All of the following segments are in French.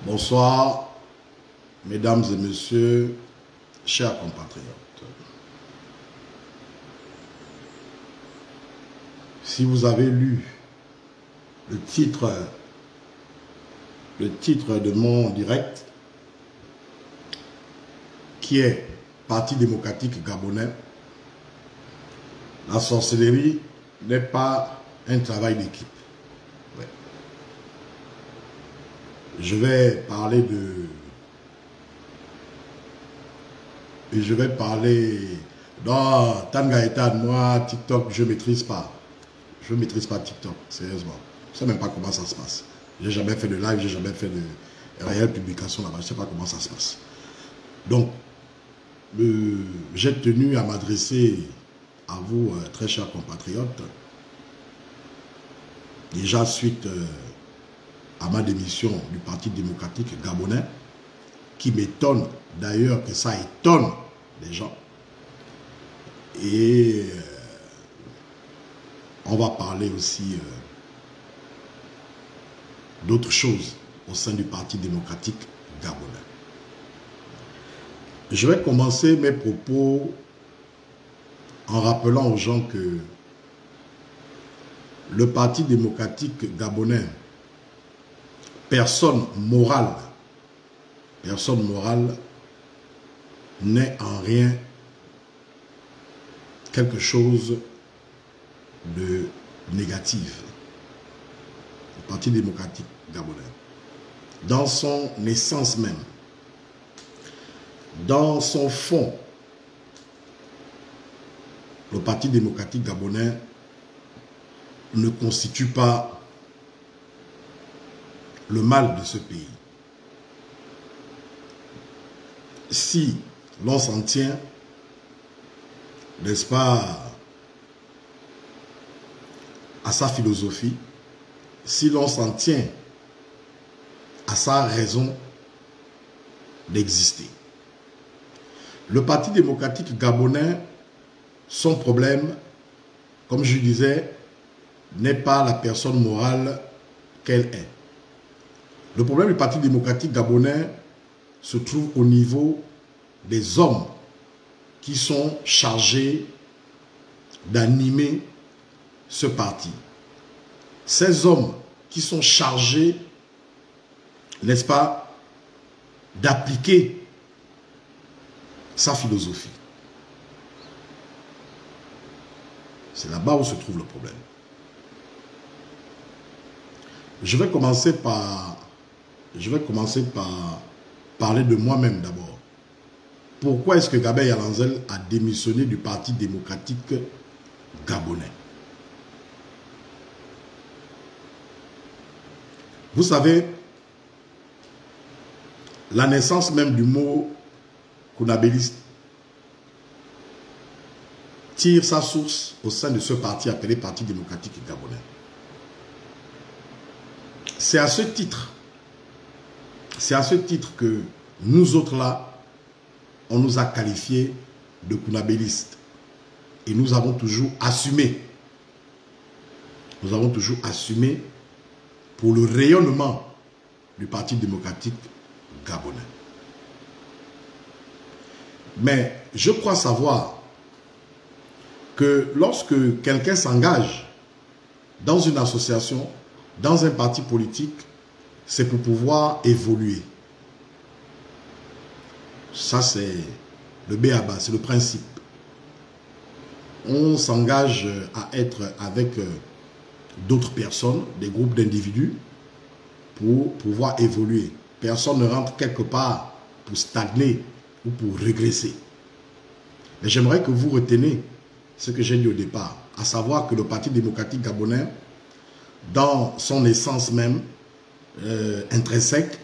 Bonsoir, mesdames et messieurs, chers compatriotes. Si vous avez lu le titre de mon direct, qui est Parti démocratique gabonais, la sorcellerie n'est pas un travail d'équipe. Ouais. Je vais parler non, Tangaïtan, moi, TikTok, je ne maîtrise pas. Je ne maîtrise pas TikTok, sérieusement. Je ne sais même pas comment ça se passe. Je n'ai jamais fait de live, je n'ai jamais fait de réelle publication là-bas. Je ne sais pas comment ça se passe. Donc, j'ai tenu à m'adresser à vous, très chers compatriotes. Déjà, suite à ma démission du Parti démocratique gabonais, qui m'étonne d'ailleurs que ça étonne les gens. Et on va parler aussi d'autres choses au sein du Parti démocratique gabonais. Je vais commencer mes propos en rappelant aux gens que le Parti démocratique gabonais, personne morale n'est en rien quelque chose de négatif. Le Parti démocratique gabonais, dans son essence même, dans son fond, le Parti démocratique gabonais ne constitue pas le mal de ce pays. Si l'on s'en tient, n'est-ce pas, à sa philosophie, si l'on s'en tient à sa raison d'exister. Le Parti démocratique gabonais, son problème, comme je disais, n'est pas la personne morale qu'elle est. Le problème du Parti démocratique gabonais se trouve au niveau des hommes qui sont chargés d'animer ce parti. Ces hommes qui sont chargés, n'est-ce pas, d'appliquer sa philosophie. C'est là-bas où se trouve le problème. Je vais commencer par parler de moi-même d'abord. Pourquoi est-ce que Gabé Yalanzel a démissionné du Parti démocratique gabonais? Vous savez, la naissance même du mot Kounabéliste tire sa source au sein de ce parti appelé Parti démocratique gabonais. C'est à ce titre que nous autres là, on nous a qualifiés de Kounabélistes. Et nous avons toujours assumé. Nous avons toujours assumé pour le rayonnement du Parti démocratique gabonais. Mais je crois savoir que lorsque quelqu'un s'engage dans une association, dans un parti politique, c'est pour pouvoir évoluer. Ça, c'est le b.a.-ba, c'est le principe. On s'engage à être avec d'autres personnes, des groupes d'individus, pour pouvoir évoluer. Personne ne rentre quelque part pour stagner ou pour régresser. Mais j'aimerais que vous reteniez ce que j'ai dit au départ, à savoir que le Parti démocratique gabonais, dans son essence même, intrinsèque,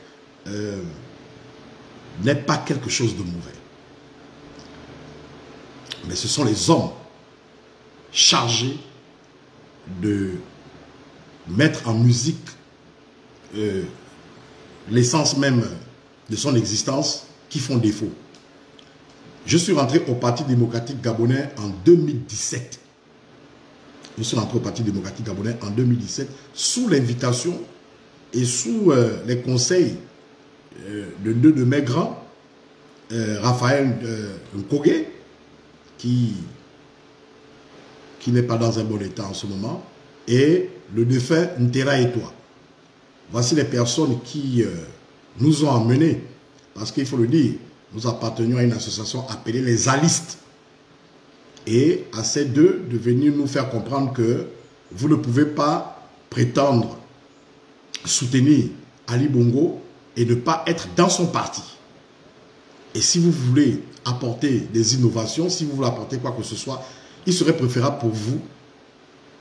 n'est pas quelque chose de mauvais. Mais ce sont les hommes chargés de mettre en musique l'essence même de son existence qui font défaut. Je suis rentré au Parti démocratique gabonais en 2017. Je suis rentré au Parti démocratique gabonais en 2017 sous l'invitation et sous les conseils de deux de mes grands, Raphaël Nkogé, qui n'est pas dans un bon état en ce moment, et le défunt Ntera et toi. Voici les personnes qui nous ont emmenés, parce qu'il faut le dire, nous appartenions à une association appelée les Alistes. Et à ces deux de venir nous faire comprendre que vous ne pouvez pas prétendre soutenir Ali Bongo et ne pas être dans son parti. Et si vous voulez apporter des innovations, si vous voulez apporter quoi que ce soit, il serait préférable pour vous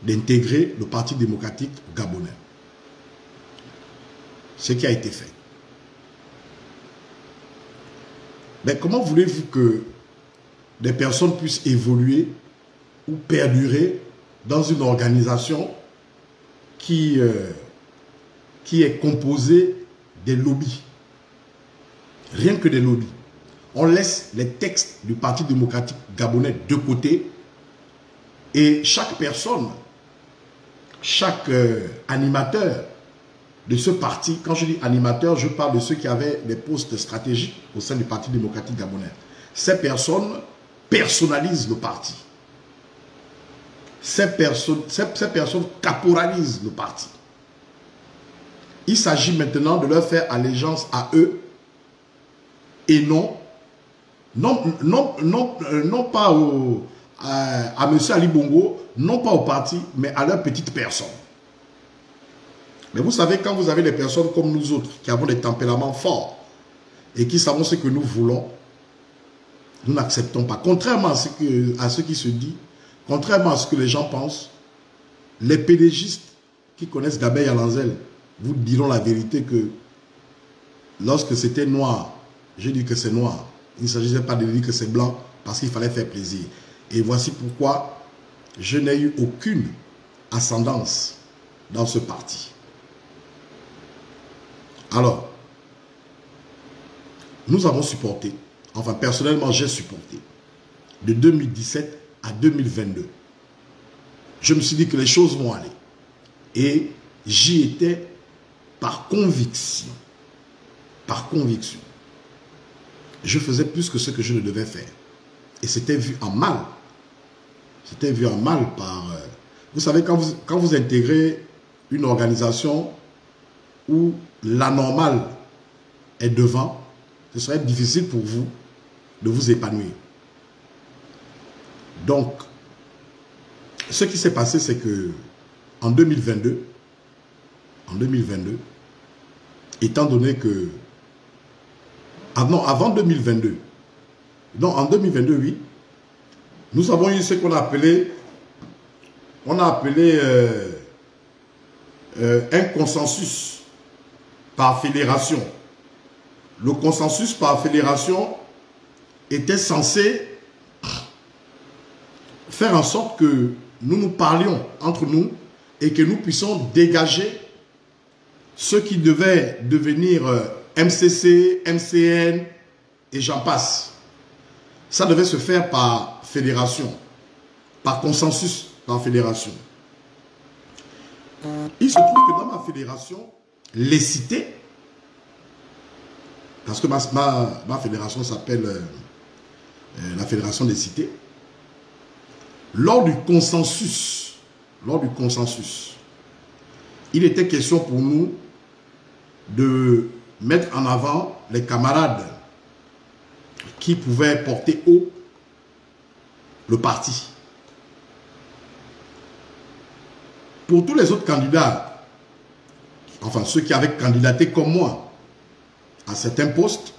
d'intégrer le Parti démocratique gabonais. Ce qui a été fait. Mais comment voulez-vous que des personnes puissent évoluer ou perdurer dans une organisation qui est composée des lobbies? Rien que des lobbies. On laisse les textes du Parti démocratique gabonais de côté et chaque personne, chaque animateur de ce parti, quand je dis animateur, je parle de ceux qui avaient des postes stratégiques au sein du Parti démocratique gabonais. Ces personnes personnalisent le parti. Ces personnes caporalisent le parti. Il s'agit maintenant de leur faire allégeance à eux et non pas à M. Ali Bongo, non pas au parti, mais à leur petite personne. Mais vous savez, quand vous avez des personnes comme nous autres, qui avons des tempéraments forts et qui savons ce que nous voulons, nous n'acceptons pas. Contrairement à ce qui se dit, contrairement à ce que les gens pensent, les pédégistes qui connaissent Gabin Yalanzel vous diront la vérité que lorsque c'était noir, je dis que c'est noir. Il ne s'agissait pas de dire que c'est blanc parce qu'il fallait faire plaisir. Et voici pourquoi je n'ai eu aucune ascendance dans ce parti. Alors, nous avons supporté, enfin personnellement j'ai supporté, de 2017 à 2022. Je me suis dit que les choses vont aller. Et j'y étais par conviction. Par conviction. Je faisais plus que ce que je ne devais faire. Et c'était vu en mal. C'était vu en mal par... Vous savez, quand vous intégrez une organisation où l'anormal est devant, ce serait difficile pour vous de vous épanouir. Donc, ce qui s'est passé, c'est que en 2022, étant donné que... Ah non, avant 2022, non, en 2022, oui, nous avons eu ce qu'on a appelé, un consensus par fédération. Le consensus par fédération était censé faire en sorte que nous nous parlions entre nous et que nous puissions dégager ce qui devait devenir MCC, MCN et j'en passe. Ça devait se faire par fédération, par consensus, par fédération. Il se trouve que dans ma fédération, les cités, parce que ma fédération s'appelle la Fédération des cités, lors du consensus, il était question pour nous de mettre en avant les camarades qui pouvaient porter haut le parti. Pour tous les autres candidats, enfin ceux qui avaient candidaté comme moi à certains postes,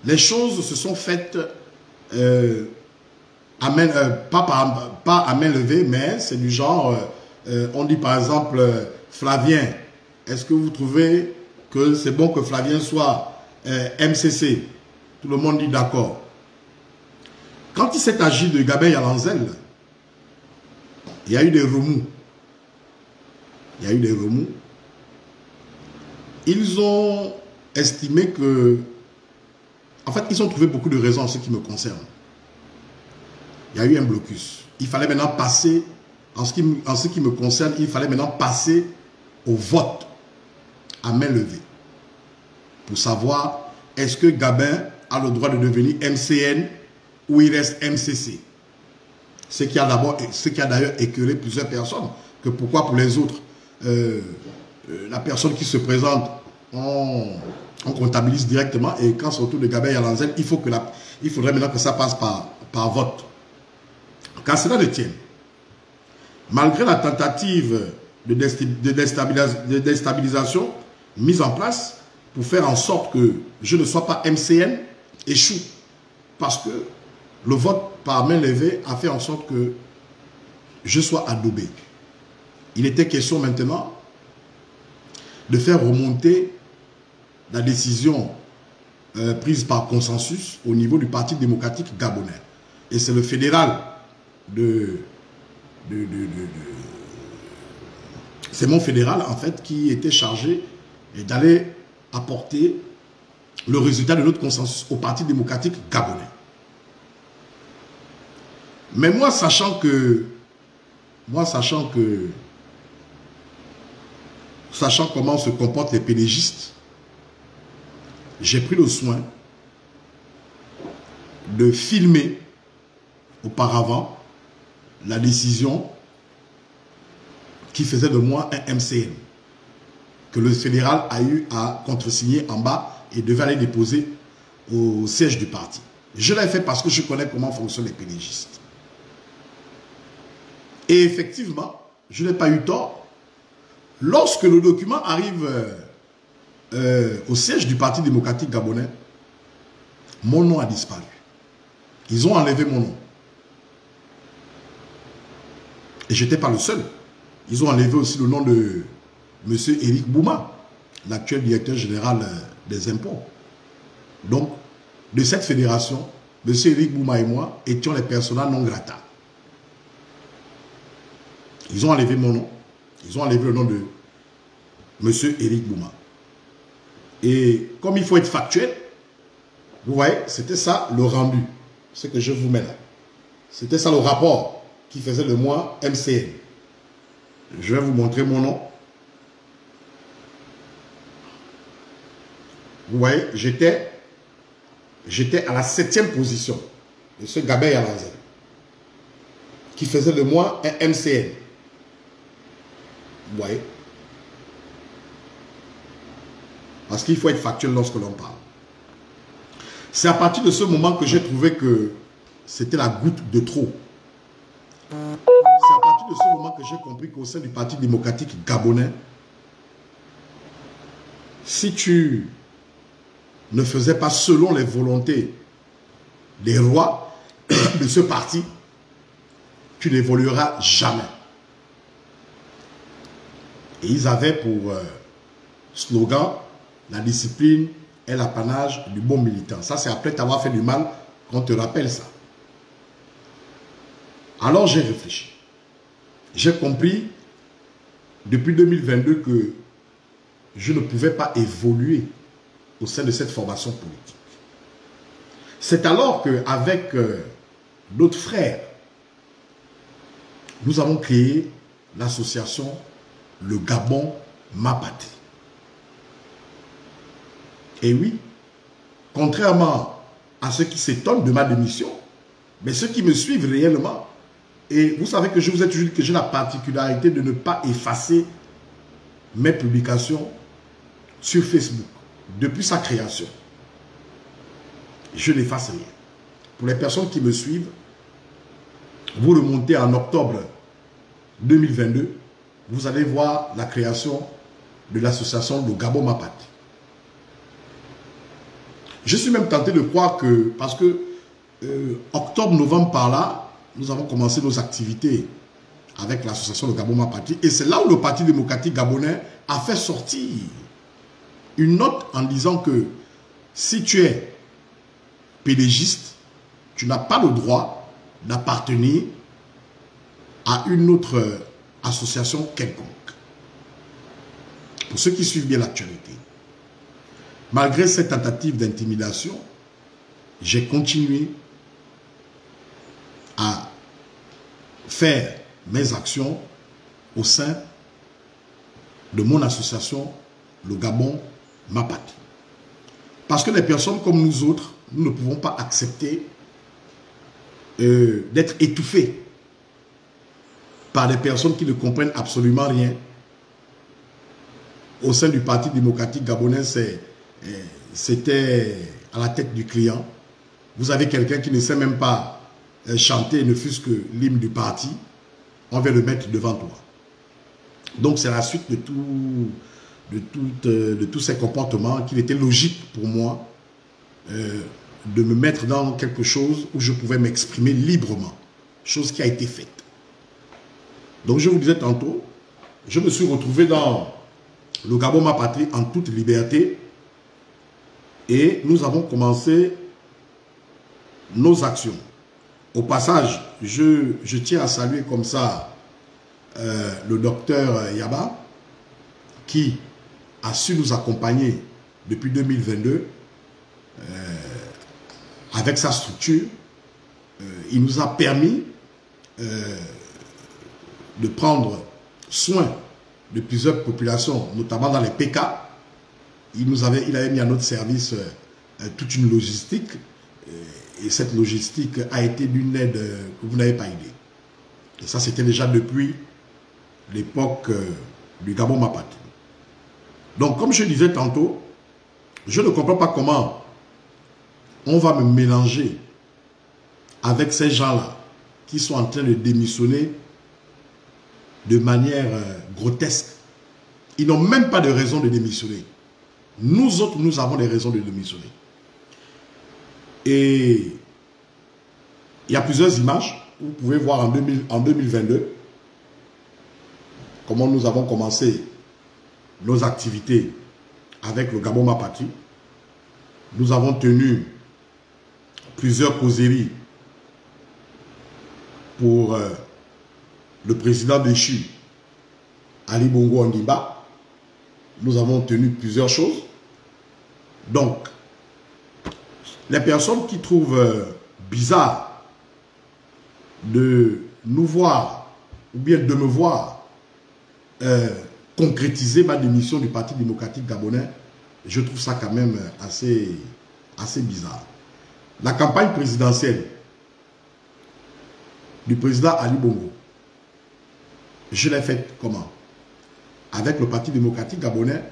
les choses se sont faites pas à main levée, mais c'est du genre, on dit par exemple, Flavien, est-ce que vous trouvez que c'est bon que Flavien soit MCC? Tout le monde dit d'accord. Quand il s'est agi de Gabin Yalanzel, il y a eu des remous. Ils ont estimé que... En fait, ils ont trouvé beaucoup de raisons en ce qui me concerne. Il y a eu un blocus. Il fallait maintenant passer, en ce qui me concerne, il fallait maintenant passer au vote. à main levée pour savoir est-ce que Gabin a le droit de devenir MCN ou il reste MCC. Ce qui a d'ailleurs écœuré plusieurs personnes, que pourquoi pour les autres, la personne qui se présente, on comptabilise directement, et quand c'est au tour de Gabin Yalanzen, il faudrait maintenant que ça passe par vote. Car cela ne tienne. Malgré la tentative de déstabilisation mise en place pour faire en sorte que je ne sois pas MCN, échoue. Parce que le vote par main levée a fait en sorte que je sois adoubé. Il était question maintenant de faire remonter la décision prise par consensus au niveau du Parti démocratique gabonais. Et c'est le fédéral c'est mon fédéral en fait qui était chargé d'aller apporter le résultat de notre consensus au Parti démocratique gabonais. Mais moi, sachant comment se comportent les pédégistes, j'ai pris le soin de filmer auparavant la décision qui faisait de moi un MCN, que le fédéral a eu à contresigner en bas et devait aller déposer au siège du parti. Je l'ai fait parce que je connais comment fonctionnent les pédégistes. Et effectivement, je n'ai pas eu tort. Lorsque le document arrive au siège du Parti démocratique gabonais, mon nom a disparu. Ils ont enlevé mon nom. Et je n'étais pas le seul. Ils ont enlevé aussi le nom de M. Éric Bouma, l'actuel directeur général des impôts. Donc, de cette fédération, M. Éric Bouma et moi étions les personas non grata. Ils ont enlevé mon nom. Ils ont enlevé le nom de M. Éric Bouma. Et comme il faut être factuel, vous voyez, c'était ça le rendu. Ce que je vous mets là. C'était ça le rapport qui faisait de moi MCN. Je vais vous montrer mon nom. Vous voyez, j'étais à la 7e position de ce Gabin Yalanzen, qui faisait de moi un MCN. Vous voyez? Parce qu'il faut être factuel lorsque l'on parle. C'est à partir de ce moment que j'ai trouvé que c'était la goutte de trop. C'est à partir de ce moment que j'ai compris qu'au sein du Parti démocratique gabonais, si tu ne faisais pas selon les volontés des rois de ce parti, tu n'évolueras jamais. Et ils avaient pour slogan « La discipline est l'apanage du bon militant ». Ça, c'est après t'avoir fait du mal qu'on te rappelle ça. Alors j'ai réfléchi. J'ai compris depuis 2022 que je ne pouvais pas évoluer au sein de cette formation politique. C'est alors qu'avec d'autres frères, nous avons créé l'association Le Gabon, ma patrie. Et oui, contrairement à ceux qui s'étonnent de ma démission, mais ceux qui me suivent réellement, et vous savez que je vous ai toujours dit que j'ai la particularité de ne pas effacer mes publications sur Facebook depuis sa création. Je n'efface rien. Pour les personnes qui me suivent, vous remontez en octobre 2022, vous allez voir la création de l'association Le Gabon ma patrie. Je suis même tenté de croire que, parce que octobre-novembre par là, nous avons commencé nos activités avec l'association Le Gabon ma patrie, et c'est là où le Parti démocratique gabonais a fait sortir une note en disant que si tu es pédégiste, tu n'as pas le droit d'appartenir à une autre association quelconque. Pour ceux qui suivent bien l'actualité. Malgré cette tentative d'intimidation, j'ai continué à faire mes actions au sein de mon association le Gabon, ma patrie. Parce que les personnes comme nous autres, nous ne pouvons pas accepter d'être étouffés par des personnes qui ne comprennent absolument rien. Au sein du Parti démocratique gabonais, c'était à la tête du client. Vous avez quelqu'un qui ne sait même pas chanter, ne fût-ce que l'hymne du parti. On va le mettre devant toi. Donc c'est la suite de tous ces comportements qu'il était logique pour moi de me mettre dans quelque chose où je pouvais m'exprimer librement. Chose qui a été faite. Donc je vous disais tantôt, je me suis retrouvé dans le Gabon, ma patrie, en toute liberté. Et nous avons commencé nos actions. Au passage, je tiens à saluer comme ça le docteur Yaba, qui a su nous accompagner depuis 2022 avec sa structure. Il nous a permis de prendre soin de plusieurs populations, notamment dans les PK. Il avait mis à notre service toute une logistique. Et cette logistique a été d'une aide que vous n'avez pas idée. Et ça, c'était déjà depuis l'époque du Gabon, ma patrie. Donc, comme je disais tantôt, je ne comprends pas comment on va me mélanger avec ces gens-là qui sont en train de démissionner de manière grotesque. Ils n'ont même pas de raison de démissionner. Nous autres, nous avons des raisons de démissionner. Et il y a plusieurs images. Vous pouvez voir en 2022 comment nous avons commencé nos activités avec le Gabon, ma patrie. Nous avons tenu plusieurs causeries pour le président déchu, Ali Bongo Ondimba. Nous avons tenu plusieurs choses. Donc, les personnes qui trouvent bizarre de nous voir, ou bien de me voir concrétiser ma démission du Parti démocratique gabonais, je trouve ça quand même assez bizarre. La campagne présidentielle du président Ali Bongo, je l'ai faite comment? Avec le Parti démocratique gabonais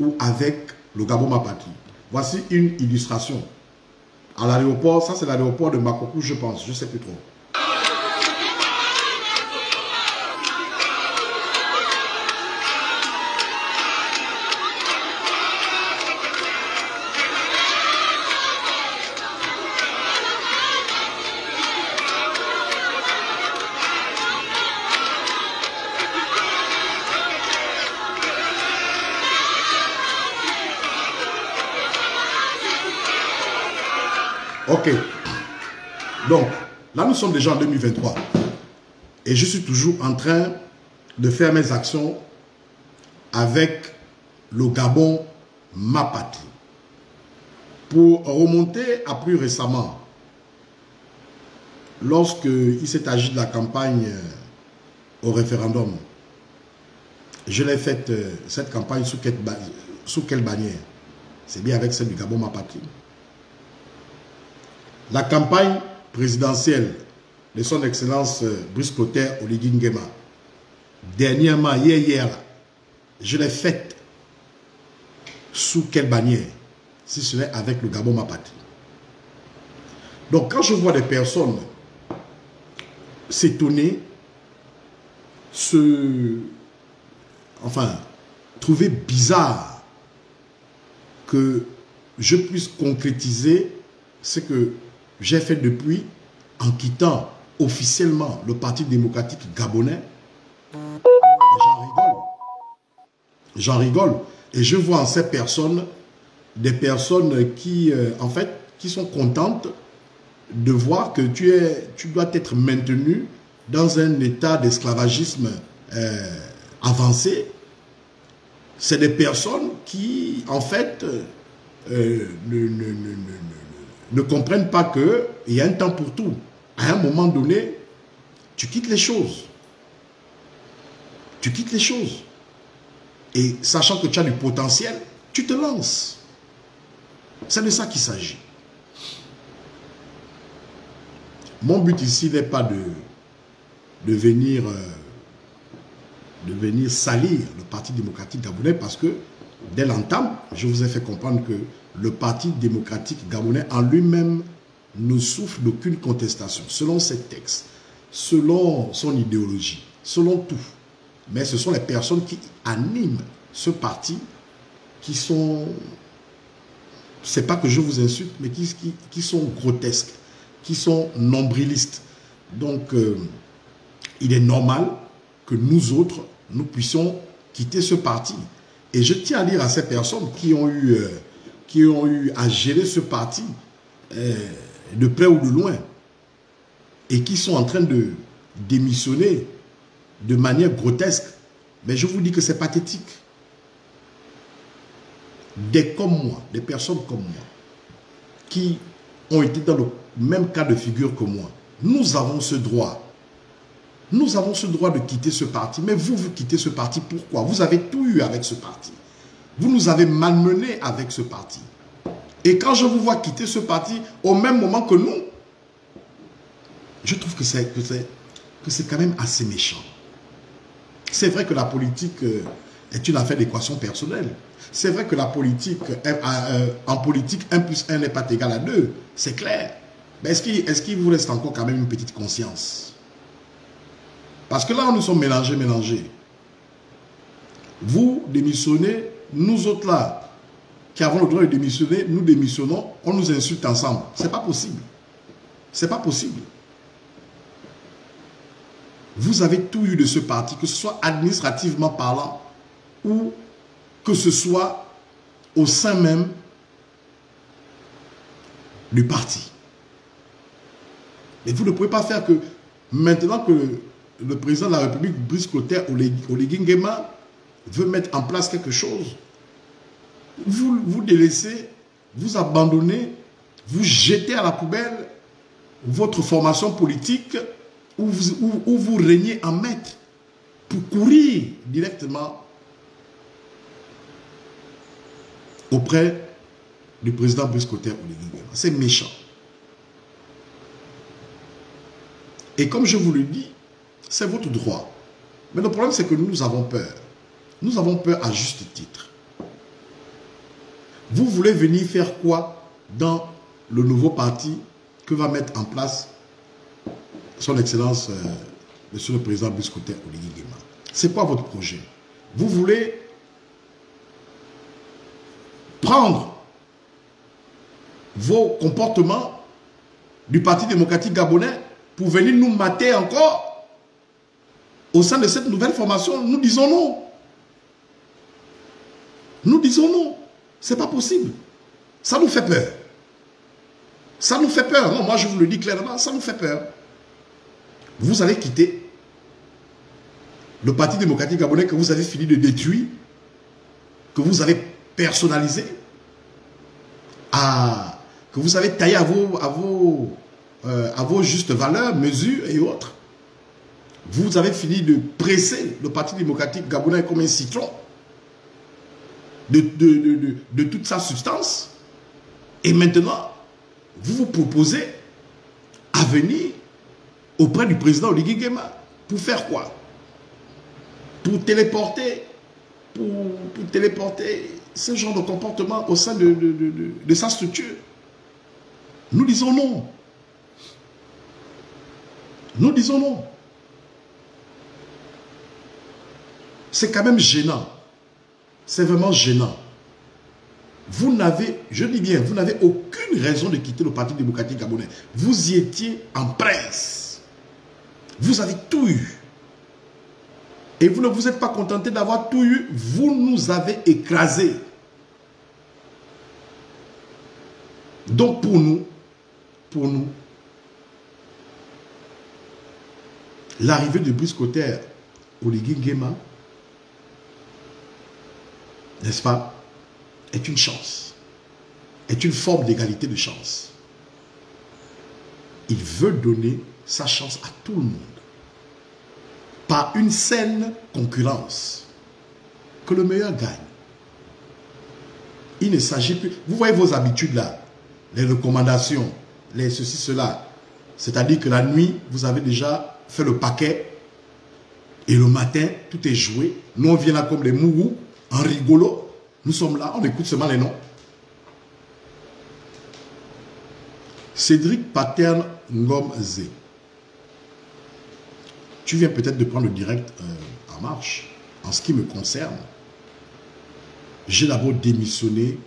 ou avec le Gabon, ma patrie? Voici une illustration. À l'aéroport, ça c'est l'aéroport de Makoko, je pense, je ne sais plus trop. Ok, donc là nous sommes déjà en 2023 et je suis toujours en train de faire mes actions avec le Gabon, ma patrie. Pour remonter à plus récemment, lorsqu'il s'est agi de la campagne au référendum, je l'ai faite, cette campagne, sous quelle bannière? C'est bien avec celle du Gabon, ma patrie. La campagne présidentielle de son Excellence Brice Clotaire Oligui Nguema, dernièrement, hier, je l'ai faite sous quelle bannière? Si ce n'est avec le Gabon, ma patrie. Donc, quand je vois des personnes s'étonner, trouver bizarre que je puisse concrétiser ce que j'ai fait depuis en quittant officiellement le Parti démocratique gabonais, j'en rigole. Et je vois en ces personnes des personnes qui, en fait, qui sont contentes de voir que tu dois être maintenu dans un état d'esclavagisme avancé. C'est des personnes qui, en fait, ne comprennent pas qu'il y a un temps pour tout. À un moment donné, tu quittes les choses. Tu quittes les choses. Et sachant que tu as du potentiel, tu te lances. C'est de ça qu'il s'agit. Mon but ici n'est pas de venir salir le Parti démocratique gabonais parce que dès l'entame, je vous ai fait comprendre que le Parti démocratique gabonais en lui-même ne souffre d'aucune contestation, selon ses textes, selon son idéologie, selon tout. Mais ce sont les personnes qui animent ce parti qui sont, c'est pas que je vous insulte, mais qui sont grotesques, qui sont nombrilistes. Donc, il est normal que nous autres, nous puissions quitter ce parti. Et je tiens à dire à ces personnes qui ont eu à gérer ce parti de près ou de loin et qui sont en train de démissionner de manière grotesque, mais je vous dis que c'est pathétique. Des personnes comme moi, qui ont été dans le même cas de figure que moi, nous avons ce droit. Nous avons ce droit de quitter ce parti. Mais vous quittez ce parti, pourquoi? Vous avez tout eu avec ce parti. Vous nous avez malmenés avec ce parti. Et quand je vous vois quitter ce parti au même moment que nous, je trouve que c'est quand même assez méchant. C'est vrai que la politique est une affaire d'équation personnelle. C'est vrai que la politique, en politique, 1 plus 1 n'est pas égal à 2. C'est clair. Mais est-ce qu'il vous reste encore quand même une petite conscience? Parce que là, nous sommes mélangés. Vous démissionnez, nous autres là, qui avons le droit de démissionner, nous démissionnons, on nous insulte ensemble. C'est pas possible. C'est pas possible. Vous avez tout eu de ce parti, que ce soit administrativement parlant ou que ce soit au sein même du parti. Mais vous ne pouvez pas faire que maintenant que le président de la République, Brice Clotaire Oligui Nguema, veut mettre en place quelque chose, vous délaissez, vous abandonnez, vous jetez à la poubelle votre formation politique où vous régnez en maître pour courir directement auprès du président Brice Clotaire Oligui Nguema. C'est méchant. Et comme je vous le dis, c'est votre droit. Mais le problème, c'est que nous avons peur. Nous avons peur à juste titre. Vous voulez venir faire quoi dans le nouveau parti que va mettre en place son Excellence, Monsieur le Président Brice Clotaire Oligui Nguema? C'est quoi votre projet? Vous voulez prendre vos comportements du Parti démocratique gabonais pour venir nous mater encore au sein de cette nouvelle formation? Nous disons non. Nous disons non. C'est pas possible. Ça nous fait peur. Ça nous fait peur. Non, moi je vous le dis clairement, ça nous fait peur. Vous allez quitter le Parti démocratique gabonais que vous avez fini de détruire, que vous avez personnalisé, que vous avez taillé à vos justes valeurs, mesures et autres. Vous avez fini de presser le Parti démocratique gabonais comme un citron de toute sa substance. Et maintenant, vous vous proposez à venir auprès du président Oligui Nguema. Pour faire quoi? Pour téléporter ce genre de comportement au sein de sa structure. Nous disons non. Nous disons non. C'est quand même gênant. C'est vraiment gênant. Vous n'avez, je dis bien, vous n'avez aucune raison de quitter le Parti démocratique gabonais. Vous y étiez en presse. Vous avez tout eu. Et vous ne vous êtes pas contenté d'avoir tout eu. Vous nous avez écrasés. Donc pour nous, l'arrivée de Brice Clotaire Oligui Nguema, n'est-ce pas, est une chance, est une forme d'égalité de chance. Il veut donner sa chance à tout le monde, par une saine concurrence. que le meilleur gagne. Il ne s'agit plus... Vous voyez vos habitudes là, les recommandations, les ceci, cela. C'est-à-dire que la nuit, vous avez déjà fait le paquet et le matin, tout est joué. Nous, on vient là comme les mourous, en rigolo. Nous sommes là, on écoute seulement les noms. Cédric Paterne Ngom Zé. Tu viens peut-être de prendre le direct en marche. En ce qui me concerne, j'ai d'abord démissionné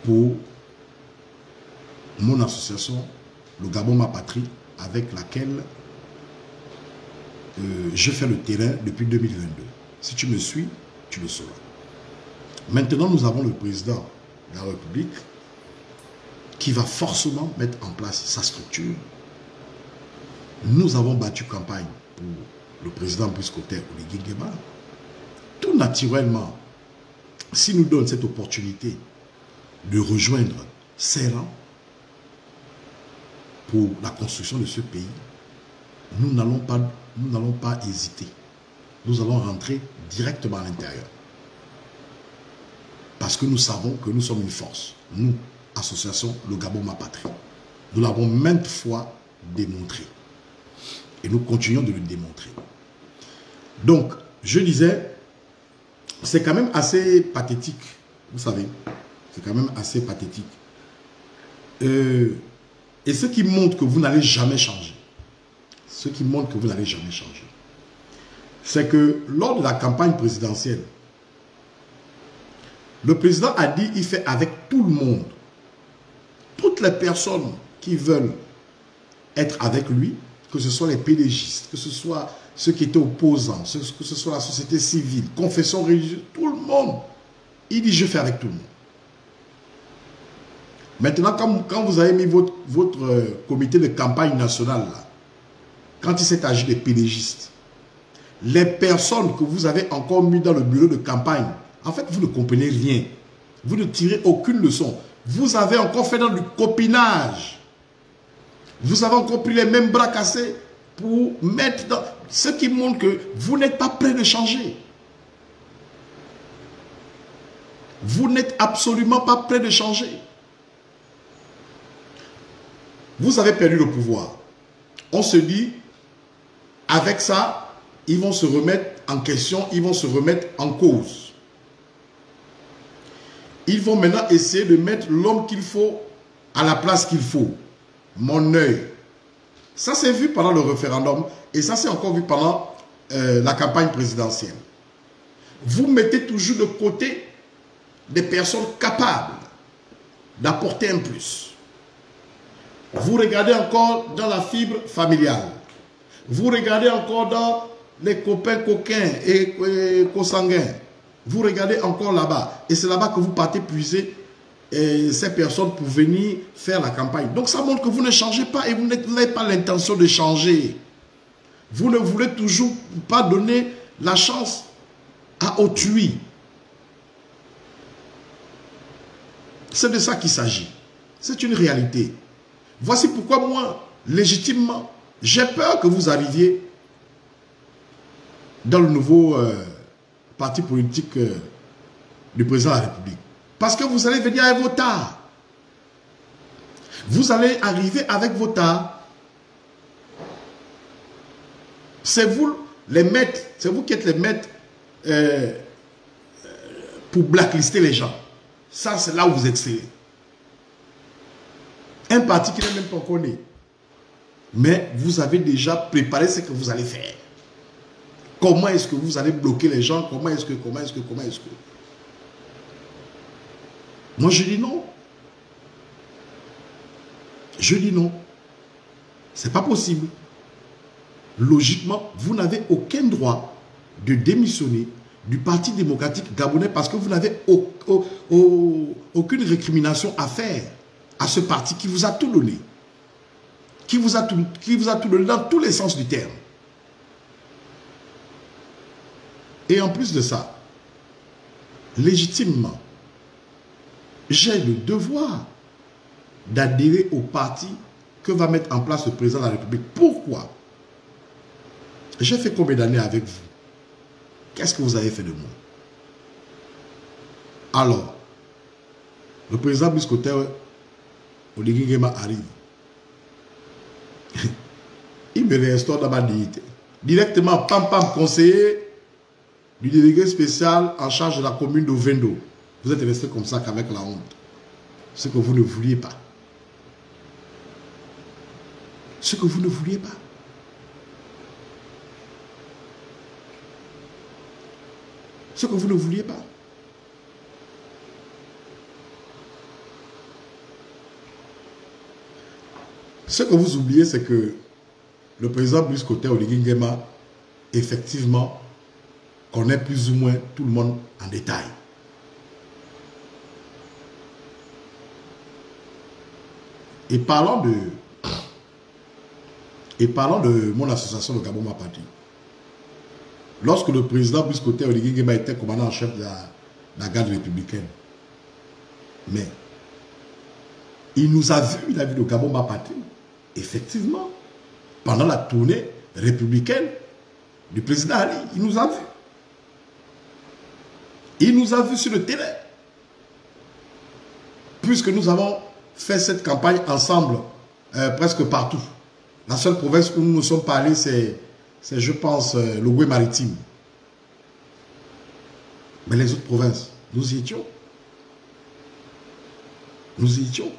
pour mon association, le Gabon Ma Patrie, avec laquelle je fais le terrain depuis 2022. Si tu me suis, tu le sauras. Maintenant, nous avons le président de la République qui va forcément mettre en place sa structure. Nous avons battu campagne pour le président Buscoter Oligui Nguema. Tout naturellement, s'il nous donne cette opportunité de rejoindre ses rangs pour la construction de ce pays, nous n'allons pas hésiter. Nous allons rentrer directement à l'intérieur. Parce que nous savons que nous sommes une force. Nous, association Le Gabon Ma Patrie. Nous l'avons maintes fois démontré. Et nous continuons de le démontrer. Donc, je disais, c'est quand même assez pathétique. Vous savez, c'est quand même assez pathétique. Et ce qui montre que vous n'allez jamais changer, ce qui montre que vous n'allez jamais changer, c'est que lors de la campagne présidentielle, le président a dit qu'il fait avec tout le monde. Toutes les personnes qui veulent être avec lui, que ce soit les PDGistes, que ce soit ceux qui étaient opposants, que ce soit la société civile, confession religieuse, tout le monde. Il dit, je fais avec tout le monde. Maintenant, quand vous avez mis votre comité de campagne nationale, là, quand il s'est agi des PDGistes, les personnes que vous avez encore mis dans le bureau de campagne, en fait, vous ne comprenez rien. Vous ne tirez aucune leçon. Vous avez encore fait dans du copinage. Vous avez encore pris les mêmes bras cassés pour mettre dans... Ce qui montre que vous n'êtes pas prêt de changer. Vous n'êtes absolument pas prêt de changer. Vous avez perdu le pouvoir. On se dit, avec ça, ils vont se remettre en question, ils vont se remettre en cause. Ils vont maintenant essayer de mettre l'homme qu'il faut à la place qu'il faut. Mon œil. Ça s'est vu pendant le référendum et ça s'est encore vu pendant la campagne présidentielle. Vous mettez toujours de côté des personnes capables d'apporter un plus. Vous regardez encore dans la fibre familiale. Vous regardez encore dans les copains coquins et consanguins. Vous regardez encore là-bas. Et c'est là-bas que vous partez puiser ces personnes pour venir faire la campagne. Donc ça montre que vous ne changez pas et vous n'avez pas l'intention de changer. Vous ne voulez toujours pas donner la chance à autrui. C'est de ça qu'il s'agit. C'est une réalité. Voici pourquoi moi, légitimement, j'ai peur que vous arriviez dans le nouveau parti politique du président de la République. Parce que vous allez venir avec vos tares. Vous allez arriver avec vos tares. C'est vous les maîtres, c'est vous qui êtes les maîtres pour blacklister les gens. Ça, c'est là où vous êtes serré. Un parti qui n'est même pas connu. Mais vous avez déjà préparé ce que vous allez faire. Comment est-ce que vous allez bloquer les gens? Comment est-ce que... Moi, je dis non. Je dis non. C'est pas possible. Logiquement, vous n'avez aucun droit de démissionner du Parti démocratique gabonais parce que vous n'avez aucune récrimination à faire à ce parti qui vous a tout donné. Qui vous a tout donné dans tous les sens du terme. Et en plus de ça, légitimement, j'ai le devoir d'adhérer au parti que va mettre en place le président de la République. Pourquoi? J'ai fait combien d'années avec vous? Qu'est-ce que vous avez fait de moi? Alors, le président Brice Clotaire Oligui Nguema arrive. Il me réinstaure dans ma dignité. Directement, pam pam, conseiller du délégué spécial en charge de la commune de Vendo. Vous êtes resté comme ça qu'avec la honte. Ce que vous ne vouliez pas. Ce que vous ne vouliez pas. Ce que vous ne vouliez pas. Ce que vous oubliez, c'est que le président Brice Clotaire Oligui Nguema, effectivement, connaît plus ou moins tout le monde en détail. Et parlant de mon association de Gabon Ma Patrie, lorsque le président Brice Clotaire Oligui Nguema était commandant en chef de la garde républicaine, mais il nous a vu, il a vu le Gabon Ma Patrie, effectivement, pendant la tournée républicaine du président Ali, il nous a vu. Il nous a vu sur le terrain. Puisque nous avons fait cette campagne ensemble, presque partout. La seule province où nous nous sommes parlé, c'est je pense, le Goué maritime. Mais les autres provinces, nous y étions. Nous y étions.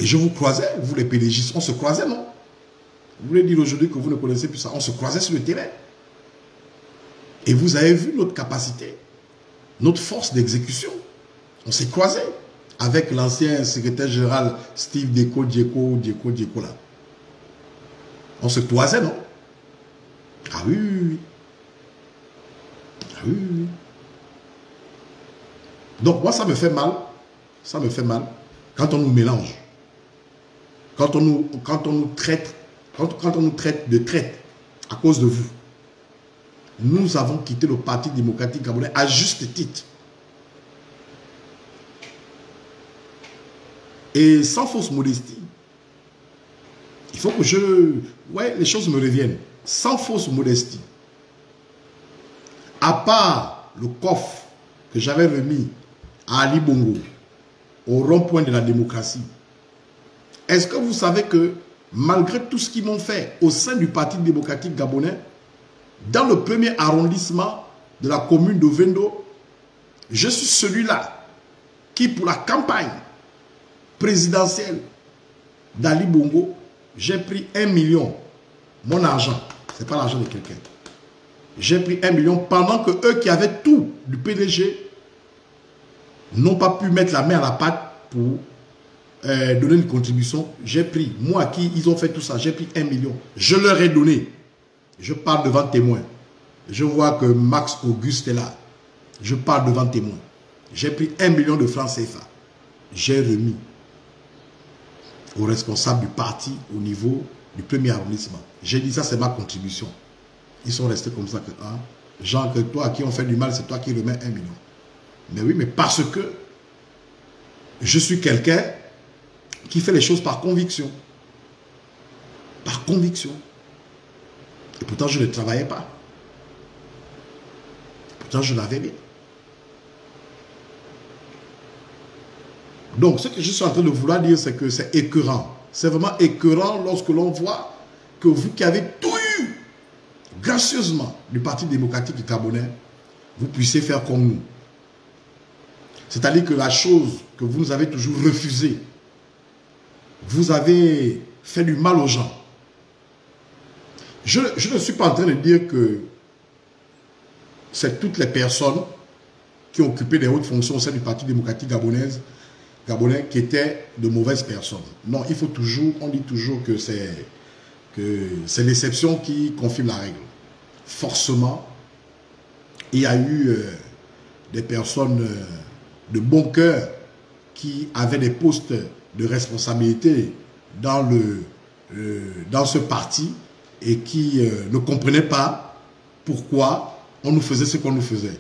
Et je vous croisais, vous les PDG, on se croisait, non? Vous voulez dire aujourd'hui que vous ne connaissez plus ça, on se croisait sur le terrain. Et vous avez vu notre capacité, notre force d'exécution. On s'est croisés avec l'ancien secrétaire général Steve Deko là. On se croisait, non? Ah oui, oui, oui. Ah oui, oui. Donc moi, ça me fait mal. Ça me fait mal quand on nous mélange. Quand on nous traite de traite à cause de vous. Nous avons quitté le Parti démocratique gabonais à juste titre. Et sans fausse modestie, il faut que ouais, les choses me reviennent. Sans fausse modestie. À part le coffre que j'avais remis à Ali Bongo, au rond-point de la démocratie, est-ce que vous savez que malgré tout ce qu'ils m'ont fait au sein du Parti démocratique gabonais, dans le premier arrondissement de la commune de Vendo, je suis celui-là qui, pour la campagne présidentielle d'Ali Bongo, j'ai pris 1 million, mon argent, ce n'est pas l'argent de quelqu'un. J'ai pris 1 million pendant que eux qui avaient tout du PDG n'ont pas pu mettre la main à la pâte pour donner une contribution. J'ai pris, moi qui ils ont fait tout ça, j'ai pris 1 million. Je leur ai donné. Je parle devant témoin. Je vois que Max Auguste est là. Je parle devant témoin. J'ai pris 1 million de francs CFA. J'ai remis aux responsables du parti au niveau du premier arrondissement. J'ai dit ça, c'est ma contribution. Ils sont restés comme ça que, hein, Jean, que toi à qui on fait du mal, c'est toi qui remets 1 million. Mais oui, mais parce que je suis quelqu'un qui fait les choses par conviction. Par conviction. Et pourtant, je ne travaillais pas. Pourtant, je l'avais bien. Donc, ce que je suis en train de vouloir dire, c'est que c'est écœurant. C'est vraiment écœurant lorsque l'on voit que vous qui avez tout eu, gracieusement, du Parti démocratique gabonais, vous puissiez faire comme nous. C'est-à-dire que la chose que vous nous avez toujours refusée, vous avez fait du mal aux gens. Je ne suis pas en train de dire que c'est toutes les personnes qui ont occupé des hautes fonctions au sein du Parti démocratique gabonais qui étaient de mauvaises personnes. Non, il faut toujours, on dit toujours que c'est l'exception qui confirme la règle. Forcément, il y a eu des personnes de bon cœur qui avaient des postes de responsabilité dans ce parti et qui ne comprenaient pas pourquoi on nous faisait ce qu'on nous faisait.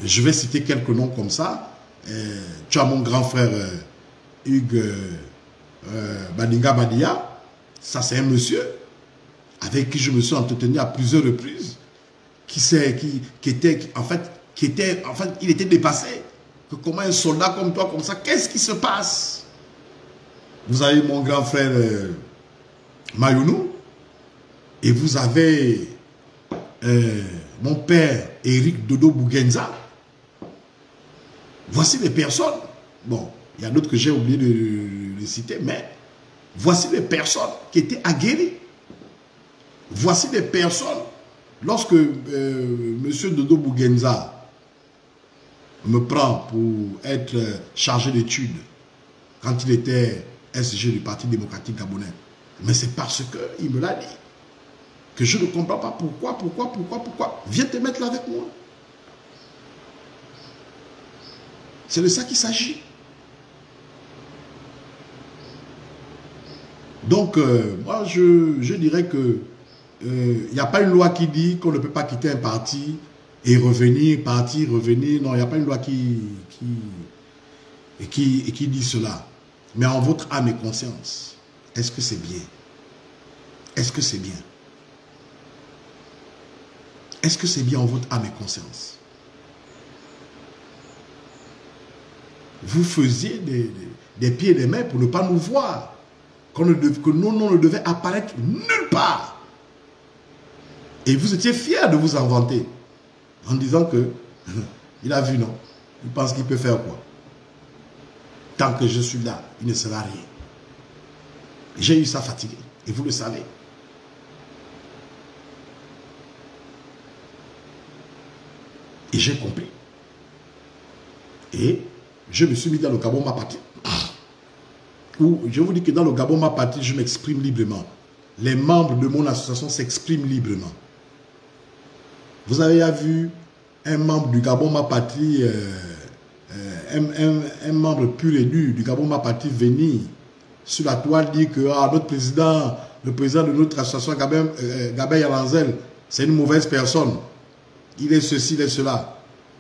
Je vais citer quelques noms comme ça. Tu as mon grand frère Hugues Badinga Badia. Ça, c'est un monsieur avec qui je me suis entretenu à plusieurs reprises, il était dépassé. Que comment un soldat comme toi, comme ça, qu'est-ce qui se passe? Vous avez mon grand frère Mayounou, et vous avez mon père Éric Dodo Bougenza. Voici les personnes. Bon, il y a d'autres que j'ai oublié de citer, mais voici les personnes qui étaient aguerries. Voici des personnes, lorsque M. Dodo Bougenza me prend pour être chargé d'études, quand il était SG du Parti démocratique gabonais, mais c'est parce qu'il me l'a dit, que je ne comprends pas pourquoi. Viens te mettre là avec moi. C'est de ça qu'il s'agit. Donc, moi, je dirais que il n'y a pas une loi qui dit qu'on ne peut pas quitter un parti et revenir, partir, revenir. Non, il n'y a pas une loi qui dit cela. Mais en votre âme et conscience, est-ce que c'est bien? Est-ce que c'est bien? Est-ce que c'est bien en votre âme et conscience? Vous faisiez des pieds et des mains pour ne pas nous voir. Que nos noms ne devaient apparaître nulle part. Et vous étiez fiers de vous inventer. En disant que, il a vu, non? Il pense qu'il peut faire quoi? Tant que je suis là, il ne sera rien. J'ai eu ça fatigué. Et vous le savez. Et j'ai compris. Et je me suis mis dans le Gabon ma patrie. Où je vous dis que dans le Gabon ma patrie, je m'exprime librement. Les membres de mon association s'expriment librement. Vous avez vu un membre du Gabon ma patrie, un membre pur et dur du Gabon ma patrie venir sur la toile dire que notre président, le président de notre association Gabin Yalanzel, c'est une mauvaise personne. Il est ceci, il est cela.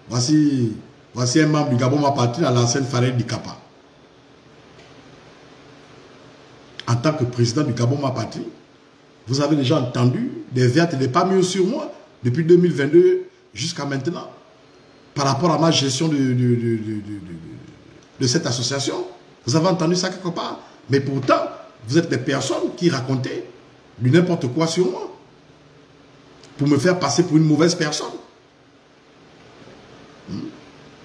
Voici un membre du Gabon ma patrie à l'ancienne Farid Dikapa. En tant que président du Gabon ma patrie, vous avez déjà entendu des vertes et des pas mieux sur moi depuis 2022 jusqu'à maintenant par rapport à ma gestion de cette association. Vous avez entendu ça quelque part. Mais pourtant, vous êtes des personnes qui racontaient du n'importe quoi sur moi pour me faire passer pour une mauvaise personne.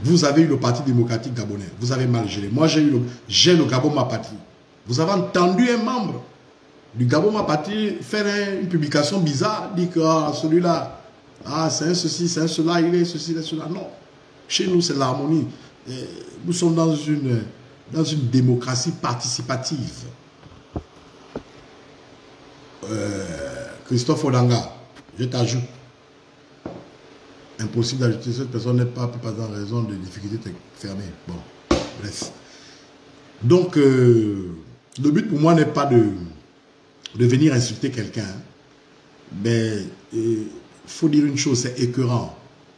Vous avez eu le Parti démocratique gabonais. Vous avez mal géré. Moi, j'ai le Gabon ma patrie. Vous avez entendu un membre du Gabon ma patrie faire une publication bizarre, dire que celui-là, c'est un ceci, c'est un cela, il est ceci, il est cela. Non. Chez nous, c'est l'harmonie. Nous sommes dans une démocratie participative. Christophe Odanga, je t'ajoute. Impossible d'ajouter cette personne n'est pas en raison de difficultés fermées. Bon, bref. Donc, le but pour moi n'est pas de venir insulter quelqu'un. Mais il faut dire une chose, c'est écœurant.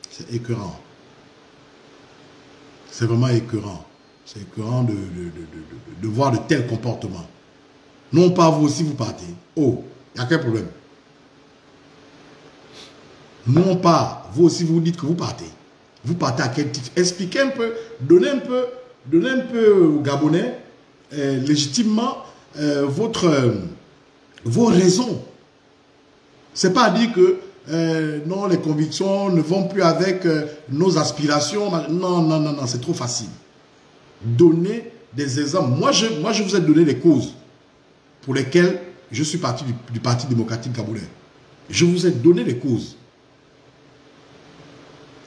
C'est écœurant. C'est vraiment écœurant. C'est écœurant de voir de tels comportements. Non pas vous aussi vous partez. Oh, il y a quel problème? Non pas vous aussi vous dites que vous partez. Vous partez à quel titre? Expliquez un peu, donnez un peu aux Gabonais légitimement vos raisons. C'est pas à dire que non, les convictions ne vont plus avec nos aspirations. Non, c'est trop facile. Donnez des exemples. Moi, je vous ai donné les causes pour lesquelles je suis parti du Parti démocratique gabonais. Je vous ai donné les causes.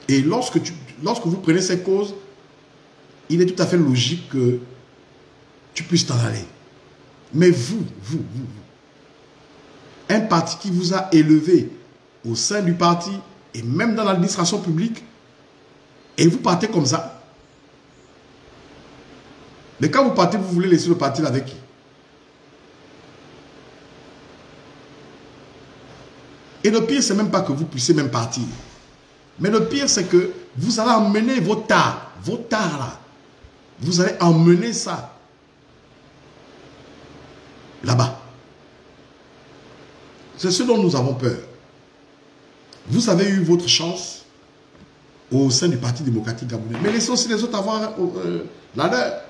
Et lorsque vous prenez ces causes, il est tout à fait logique que tu puisses t'en aller. Mais vous, un parti qui vous a élevé au sein du parti et même dans l'administration publique, et vous partez comme ça. Mais quand vous partez, vous voulez laisser le parti avec qui? Et le pire, c'est même pas que vous puissiez même partir. Mais le pire, c'est que vous allez emmener vos tares là. Vous allez emmener ça là-bas. C'est ce dont nous avons peur. Vous avez eu votre chance au sein du Parti démocratique gabonais. Mais laissez aussi les autres avoir la leur.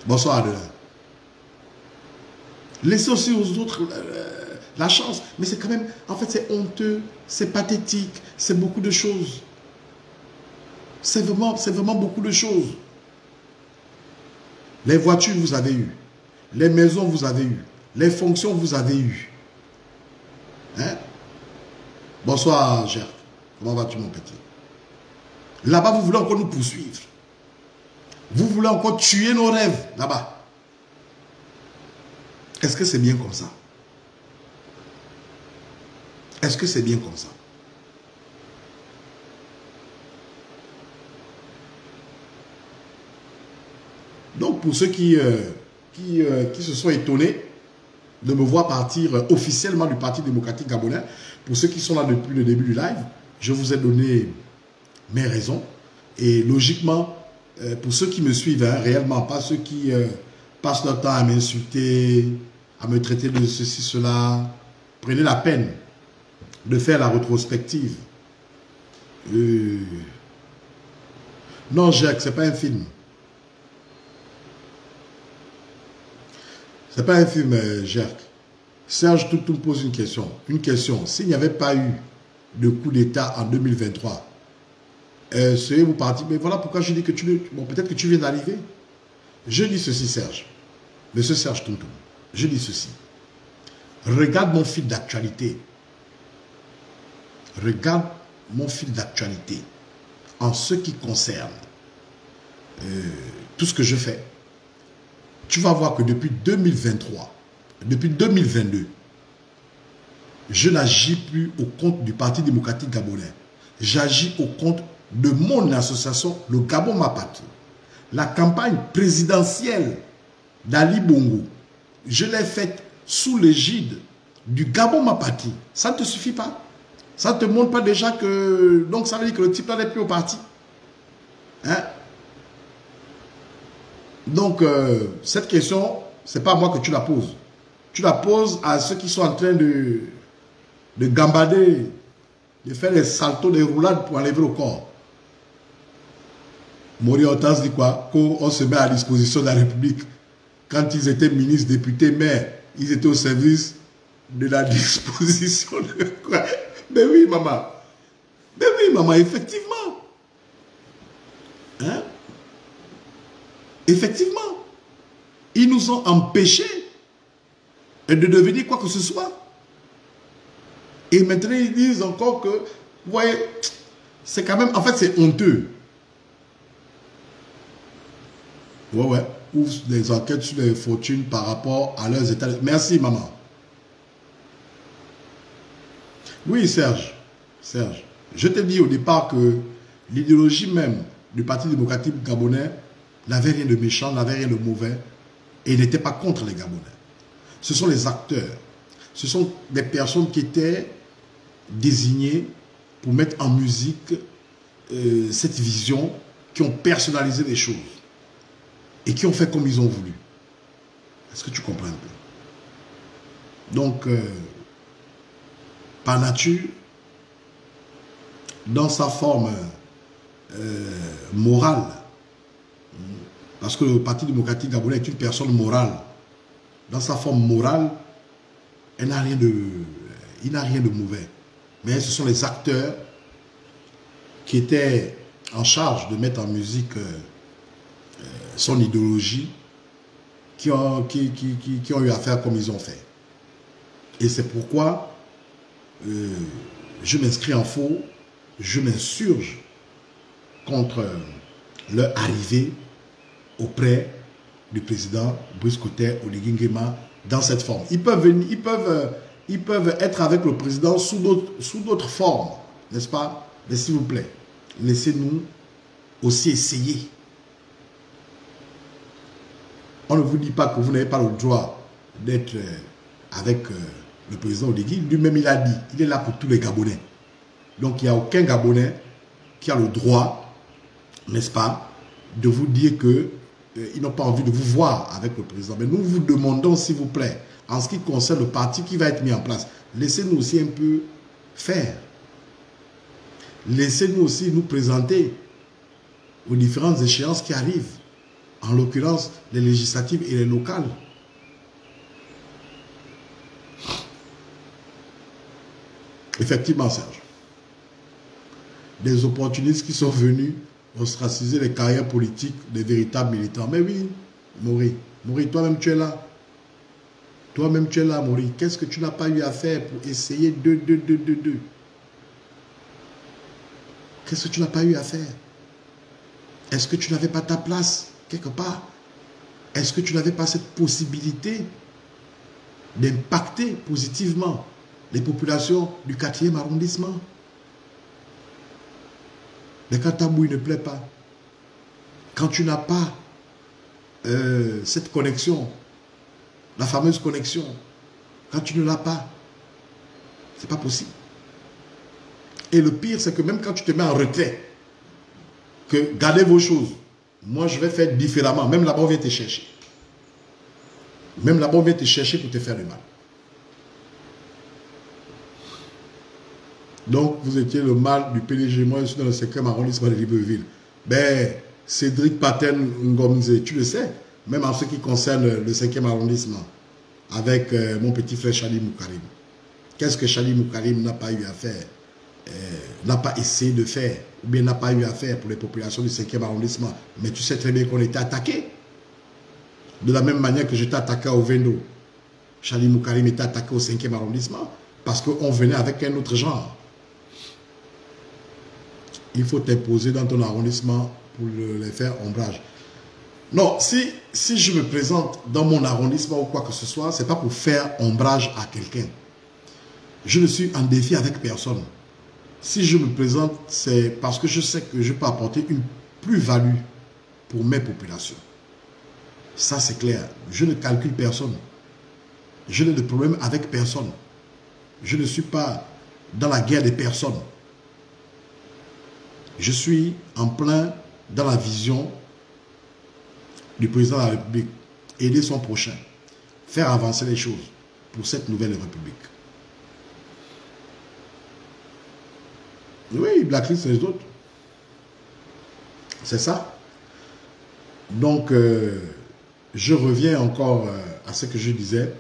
Bonsoir Adela. Laissez aussi aux autres la chance. Mais c'est quand même, en fait, c'est honteux, c'est pathétique, c'est beaucoup de choses. C'est vraiment beaucoup de choses. Les voitures, vous avez eu. Les maisons, vous avez eu. Les fonctions, vous avez eu. Hein? Bonsoir, Gert. Comment vas-tu, mon petit? Là-bas, vous voulez encore nous poursuivre. Vous voulez encore tuer nos rêves, là-bas. Est-ce que c'est bien comme ça? Est-ce que c'est bien comme ça? Donc, pour ceux qui se sont étonnés de me voir partir officiellement du Parti démocratique gabonais, pour ceux qui sont là depuis le début du live, je vous ai donné mes raisons. Et logiquement, pour ceux qui me suivent, hein, réellement, pas ceux qui passent leur temps à m'insulter, à me traiter de ceci, cela, prenez la peine de faire la rétrospective. Non, Jacques, ce n'est pas un film. Ce n'est pas un film, Jacques. Serge Toutou me pose une question. Une question. S'il n'y avait pas eu de coup d'État en 2023, seriez-vous parti? Mais voilà pourquoi je dis que bon, peut-être que tu viens d'arriver. Je dis ceci, Serge. Monsieur Serge Toutou. Je dis ceci. Regarde mon fil d'actualité. Regarde mon fil d'actualité en ce qui concerne tout ce que je fais. Tu vas voir que depuis 2023, depuis 2022, je n'agis plus au compte du Parti démocratique gabonais. J'agis au compte de mon association, le Gabon Ma Patrie. La campagne présidentielle d'Ali Bongo, je l'ai faite sous l'égide du Gabon Ma Patrie. Ça ne te suffit pas? Ça ne te montre pas déjà que... Donc ça veut dire que le type là n'est plus au parti. Hein? Donc, cette question, ce n'est pas à moi que tu la poses. Tu la poses à ceux qui sont en train de gambader, de faire des saltos, des roulades pour enlever le corps. Mori Hortense dit quoi? Qu'on se met à disposition de la République. Quand ils étaient ministres, députés, maires, ils étaient au service de la disposition de quoi? Mais oui, maman. Mais oui, maman, effectivement. Hein? Effectivement, ils nous ont empêchés de devenir quoi que ce soit. Et maintenant, ils disent encore que, vous voyez, c'est quand même, en fait, c'est honteux. Ouais. Ouvre des enquêtes sur les fortunes par rapport à leurs états. Merci, maman. Oui, Serge. Serge, je t'ai dit au départ que l'idéologie même du Parti démocratique gabonais n'avait rien de méchant, n'avait rien de mauvais et n'était pas contre les Gabonais. Ce sont les acteurs, ce sont des personnes qui étaient désignées pour mettre en musique cette vision, qui ont personnalisé les choses et qui ont fait comme ils ont voulu. Est-ce que tu comprends un peu? Donc, par nature, dans sa forme morale, parce que le Parti démocratique gabonais est une personne morale. Dans sa forme morale, il n'a rien de mauvais. Mais ce sont les acteurs qui étaient en charge de mettre en musique son idéologie qui ont eu à faire comme ils ont fait. Et c'est pourquoi je m'inscris en faux, je m'insurge contre leur arrivée auprès du président Brice Clotaire Oligui Nguema dans cette forme. Ils peuvent être avec le président sous d'autres formes, n'est-ce pas? Mais s'il vous plaît, laissez-nous aussi essayer. On ne vous dit pas que vous n'avez pas le droit d'être avec le président Oligui. Lui-même, il a dit, il est là pour tous les Gabonais. Donc, il n'y a aucun Gabonais qui a le droit, n'est-ce pas, de vous dire que ils n'ont pas envie de vous voir avec le président. Mais nous vous demandons, s'il vous plaît, en ce qui concerne le parti qui va être mis en place, laissez-nous aussi un peu faire. Laissez-nous aussi nous présenter aux différentes échéances qui arrivent. En l'occurrence, les législatives et les locales. Effectivement, Serge. Des opportunistes qui sont venus ostraciser les carrières politiques des véritables militants. Mais oui, Maury, toi-même tu es là. Toi-même tu es là, Maury. Qu'est-ce que tu n'as pas eu à faire pour essayer de. Qu'est-ce que tu n'as pas eu à faire? Est-ce que tu n'avais pas ta place quelque part? Est-ce que tu n'avais pas cette possibilité d'impacter positivement les populations du 4e arrondissement? Mais quand ta bouille ne plaît pas, quand tu n'as pas cette connexion, la fameuse connexion, quand tu ne l'as pas, c'est pas possible. Et le pire, c'est que même quand tu te mets en retrait, que gardez vos choses, moi je vais faire différemment, même là-bas on vient te chercher. Même là-bas on vient te chercher pour te faire du mal. Donc, vous étiez le mal du PDG. Moi, je suis dans le 5e arrondissement de Libreville. Ben, Cédric Paten Ngomze, tu le sais, même en ce qui concerne le 5e arrondissement, avec mon petit frère Chali Moukarim. Qu'est-ce que Chali Moukarim n'a pas eu à faire, n'a pas essayé de faire, ou bien n'a pas eu à faire pour les populations du 5e arrondissement? Mais tu sais très bien qu'on était attaqué. De la même manière que j'étais attaqué au Vendo. Chali Moukarim était attaqué au 5e arrondissement parce qu'on venait avec un autre genre. Il faut t'imposer dans ton arrondissement pour les faire ombrage. Non, si je me présente dans mon arrondissement ou quoi que ce soit, ce n'est pas pour faire ombrage à quelqu'un. Je ne suis en défi avec personne. Si je me présente, c'est parce que je sais que je peux apporter une plus-value pour mes populations. Ça, c'est clair. Je ne calcule personne. Je n'ai de problème avec personne. Je ne suis pas dans la guerre des personnes. Je suis en plein dans la vision du président de la République. Aider son prochain. Faire avancer les choses pour cette nouvelle République. Oui, blacklist les autres. C'est ça. Donc, je reviens encore à ce que je disais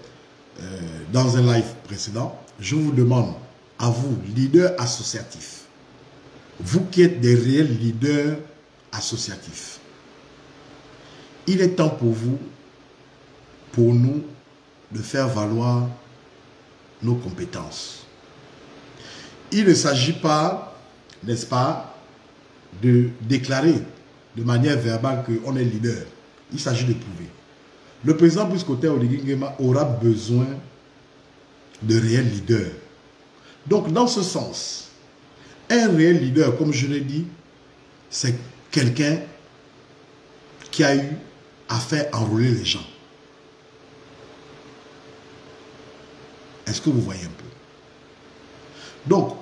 dans un live précédent. Je vous demande, à vous, leaders associatifs, vous qui êtes des réels leaders associatifs, il est temps pour vous, pour nous, de faire valoir nos compétences. Il ne s'agit pas, n'est-ce pas, de déclarer de manière verbale qu'on est leader. Il s'agit de prouver. Le président Brice Clotaire Oligui Nguema aura besoin de réels leaders. Donc, dans ce sens, un réel leader, comme je l'ai dit, c'est quelqu'un qui a eu à faire enrôler les gens. Est-ce que vous voyez un peu? Donc,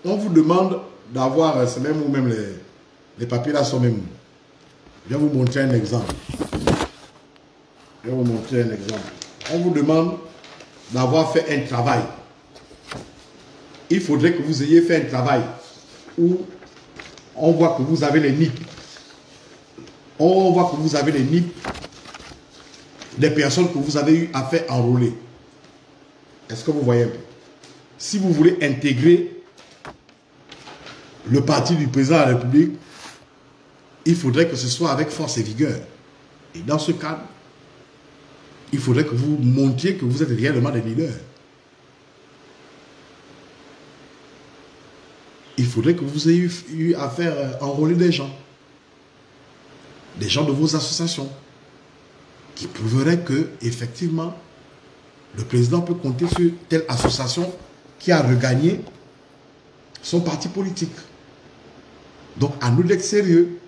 on vous demande d'avoir, c'est même où même les papiers là sont même. Je vais vous montrer un exemple. On vous demande d'avoir fait un travail. Il faudrait que vous ayez fait un travail où on voit que vous avez les NIP. On voit que vous avez les NIP des personnes que vous avez eu à faire enrôler. Est-ce que vous voyez un peu? Si vous voulez intégrer le parti du président de la République, il faudrait que ce soit avec force et vigueur. Et dans ce cadre, il faudrait que vous montriez que vous êtes réellement des leaders. Il faudrait que vous ayez eu à faire enrôler des gens de vos associations, qui prouveraient que, effectivement, le président peut compter sur telle association qui a regagné son parti politique. Donc, à nous d'être sérieux.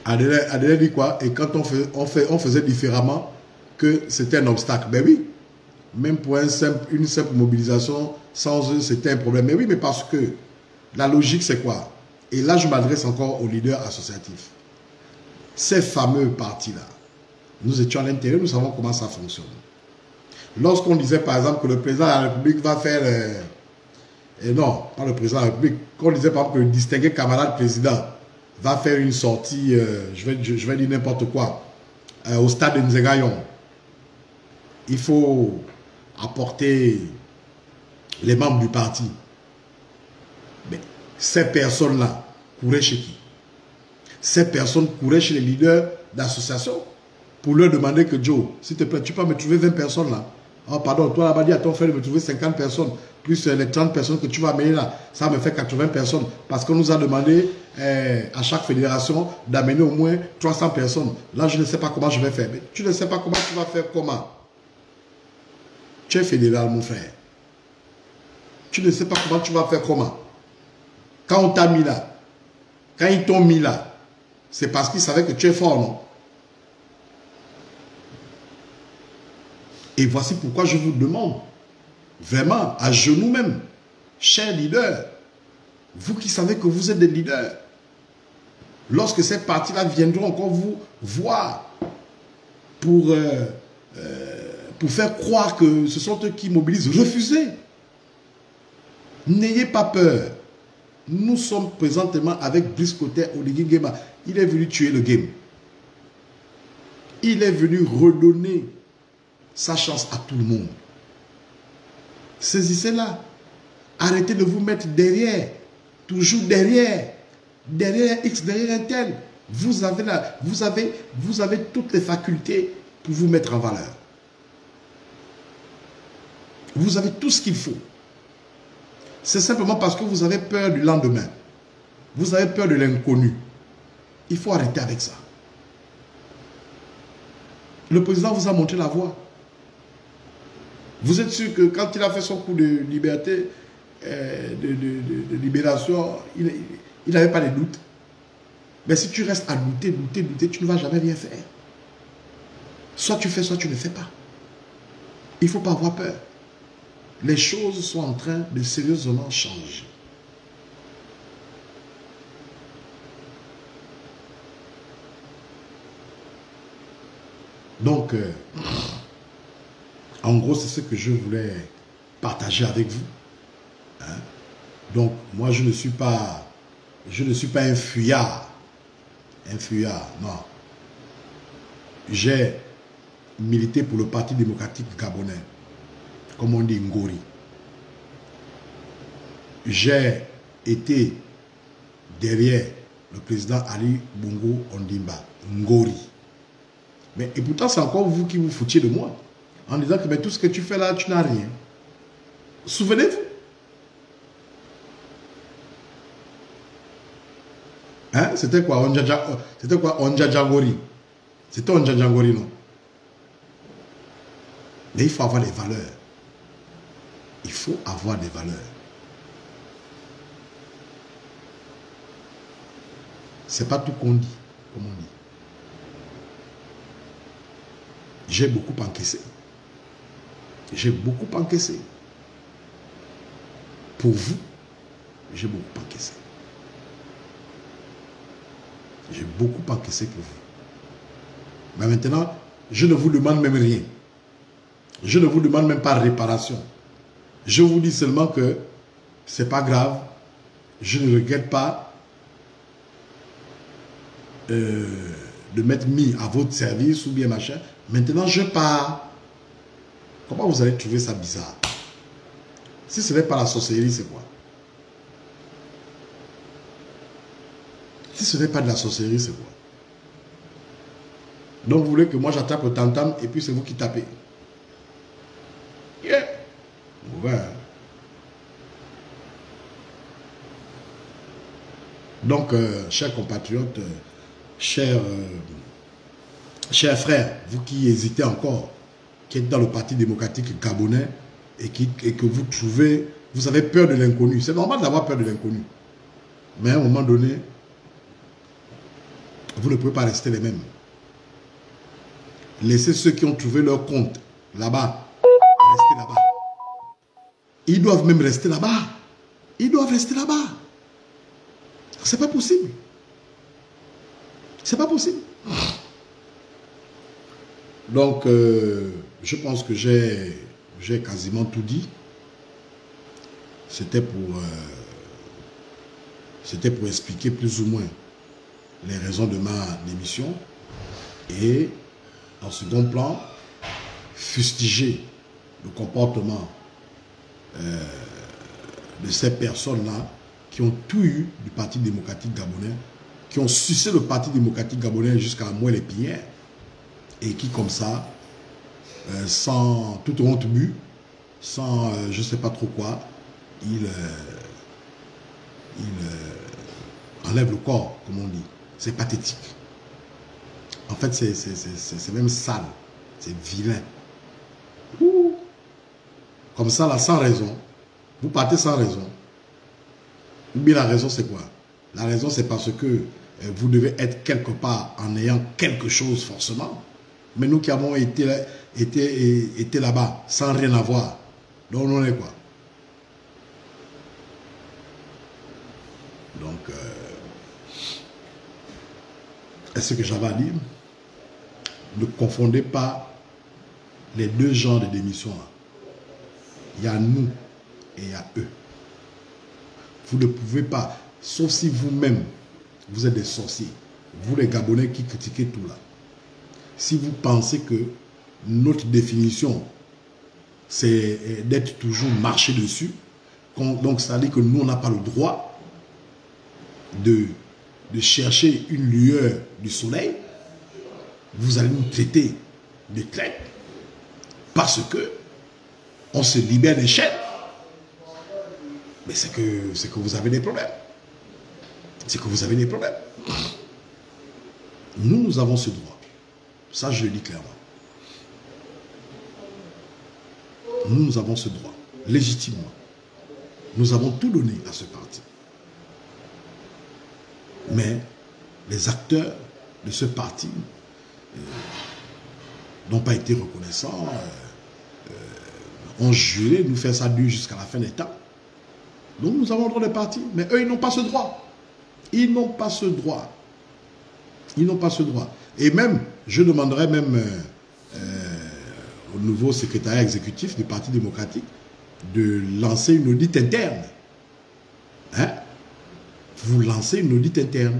Adèle dit quoi? Et quand on faisait différemment, que c'était un obstacle. Ben oui, même pour une simple mobilisation, sans eux, c'était un problème. Mais oui, mais parce que La logique, c'est quoi? Et là, je m'adresse encore aux leaders associatifs. Ces fameux partis-là, nous étions à l'intérieur, nous savons comment ça fonctionne. Lorsqu'on disait, par exemple, que le président de la République va faire... non, pas le président de la République. Qu'on disait, par exemple, que le distingué camarade président va faire une sortie, je vais dire n'importe quoi, au stade de Nzegayon. Il faut apporter les membres du parti. Mais ces personnes-là couraient chez qui? Ces personnes couraient chez les leaders d'associations pour leur demander que Joe, s'il te plaît, tu peux me trouver 20 personnes là. Oh pardon, toi là-bas, dis à ton frère de me trouver 50 personnes, plus les 30 personnes que tu vas amener là. Ça me fait 80 personnes. Parce qu'on nous a demandé à chaque fédération d'amener au moins 300 personnes. Là, je ne sais pas comment je vais faire. Mais tu ne sais pas comment tu vas faire comment? Tu es fédéral, mon frère. Tu ne sais pas comment tu vas faire comment? Quand on t'a mis là, quand ils t'ont mis là, c'est parce qu'ils savaient que tu es fort, non? Et voici pourquoi je vous demande, vraiment, à genoux même, chers leaders, vous qui savez que vous êtes des leaders, lorsque ces partis-là viendront encore vous voir pour faire croire que ce sont eux qui mobilisent, refusez. N'ayez pas peur. Nous sommes présentement avec Brice Koté Oligui Nguema. Il est venu tuer le game. Il est venu redonner sa chance à tout le monde. Saisissez-la. Arrêtez de vous mettre derrière. Toujours derrière. Derrière X, derrière un tel. Vous avez toutes les facultés pour vous mettre en valeur. Vous avez tout ce qu'il faut. C'est simplement parce que vous avez peur du lendemain. Vous avez peur de l'inconnu. Il faut arrêter avec ça. Le président vous a montré la voie. Vous êtes sûr que quand il a fait son coup de liberté, de libération, il n'avait pas de doute. Mais si tu restes à douter, tu ne vas jamais rien faire. Soit tu fais, soit tu ne fais pas. Il ne faut pas avoir peur. Les choses sont en train de sérieusement changer. Donc, en gros, c'est ce que je voulais partager avec vous. Hein? Donc, moi, je ne suis pas un fuyard. Un fuyard, non. J'ai milité pour le Parti démocratique gabonais, comme on dit Ngori. J'ai été derrière le président Ali Bongo Ondimba, Ngori. Mais, et pourtant, c'est encore vous qui vous foutiez de moi, en disant que mais tout ce que tu fais là, tu n'as rien. Souvenez-vous. Hein? C'était quoi Ondjadjangori. C'était Ondjadjangori, non? Mais il faut avoir des valeurs. Il faut avoir des valeurs. C'est pas tout qu'on dit, comme on dit. J'ai beaucoup encaissé. J'ai beaucoup encaissé. Pour vous, j'ai beaucoup encaissé. J'ai beaucoup encaissé pour vous. Mais maintenant, je ne vous demande même rien. Je ne vous demande même pas réparation. Je vous dis seulement que c'est pas grave. Je ne regrette pas de m'être mis à votre service ou bien machin. Maintenant, je pars. Comment vous allez trouver ça bizarre? Si ce n'est pas la sorcellerie, c'est quoi? Si ce n'est pas de la sorcellerie, c'est quoi? Donc, vous voulez que moi j'attrape le tam-tam et puis c'est vous qui tapez? Yeah. Ouais. Donc, chers compatriotes, chers frères, vous qui hésitez encore, qui êtes dans le Parti démocratique gabonais et que vous trouvez, vous avez peur de l'inconnu. C'est normal d'avoir peur de l'inconnu. Mais à un moment donné, vous ne pouvez pas rester les mêmes. Laissez ceux qui ont trouvé leur compte là-bas, rester là-bas. Ils doivent même rester là-bas. Ils doivent rester là-bas. C'est pas possible. C'est pas possible. Donc, je pense que j'ai quasiment tout dit. C'était pour expliquer plus ou moins les raisons de ma démission. Et, en second plan, fustiger le comportement de ces personnes-là qui ont tout eu du Parti démocratique gabonais, qui ont sucé le Parti démocratique gabonais jusqu'à la moelle épinière, et qui, comme ça, sans toute honte mue, sans je ne sais pas trop quoi, ils enlèvent le corps, comme on dit. C'est pathétique. En fait, c'est même sale. C'est vilain. Ouh. Comme ça, là, sans raison. Vous partez sans raison. Mais la raison, c'est quoi? La raison, c'est parce que vous devez être quelque part en ayant quelque chose forcément. Mais nous qui avons été là-bas sans rien avoir, donc on est quoi? Donc, est-ce que j'avais à dire? Ne confondez pas les deux genres de démission. Il y a nous et il y a eux. Vous ne pouvez pas, sauf si vous-même, vous êtes des sorciers. Vous les Gabonais qui critiquez tout là. Si vous pensez que notre définition, c'est d'être toujours marché dessus, donc ça veut dire que nous, on n'a pas le droit de chercher une lueur du soleil, vous allez nous traiter de traite parce que on se libère des chaînes. Mais c'est que vous avez des problèmes. C'est que vous avez des problèmes. Nous avons ce droit. Ça, je le dis clairement. Nous avons ce droit, légitimement. Nous avons tout donné à ce parti. Mais les acteurs de ce parti n'ont pas été reconnaissants, ont juré de nous faire ça dur jusqu'à la fin des temps. Donc nous avons le droit de partir, mais eux, ils n'ont pas ce droit. Ils n'ont pas ce droit. Ils n'ont pas ce droit. Et même, je demanderais même au nouveau secrétariat exécutif du Parti démocratique de lancer une audite interne. Hein? Vous lancez une audite interne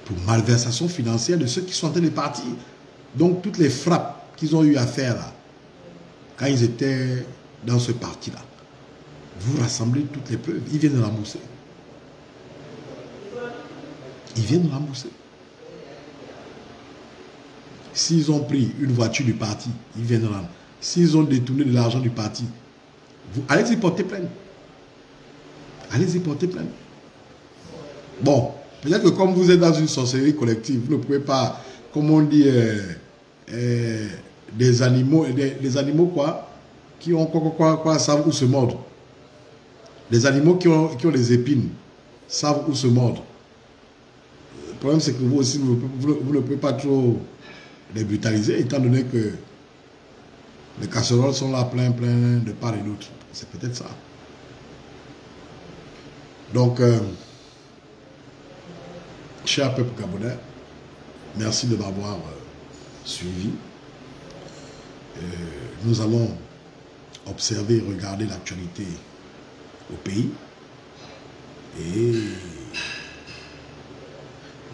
pour malversation financière de ceux qui sont en train de partir. Donc toutes les frappes qu'ils ont eu à faire là, quand ils étaient dans ce parti-là, vous rassemblez toutes les preuves. Ils viennent de rembourser. Ils viennent de rembourser. S'ils ont pris une voiture du parti, ils viennent de rembourser. S'ils ont détourné de l'argent du parti, vous allez-y porter plainte. Allez-y porter plainte. Bon, peut-être que comme vous êtes dans une sorcellerie collective, vous ne pouvez pas, comme on dit, des animaux quoi, qui ont quoi, savent où se mordre. Les animaux qui ont les épines savent où se mordre. Le problème, c'est que vous aussi, vous ne pouvez pas trop les brutaliser, étant donné que les casseroles sont là plein de part et d'autre. C'est peut-être ça. Donc, cher peuple gabonais, merci de m'avoir suivi. Nous allons observer et regarder l'actualité au pays. Et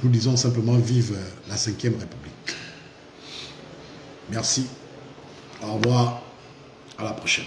nous disons simplement vive la 5e République. Merci. Au revoir. À la prochaine.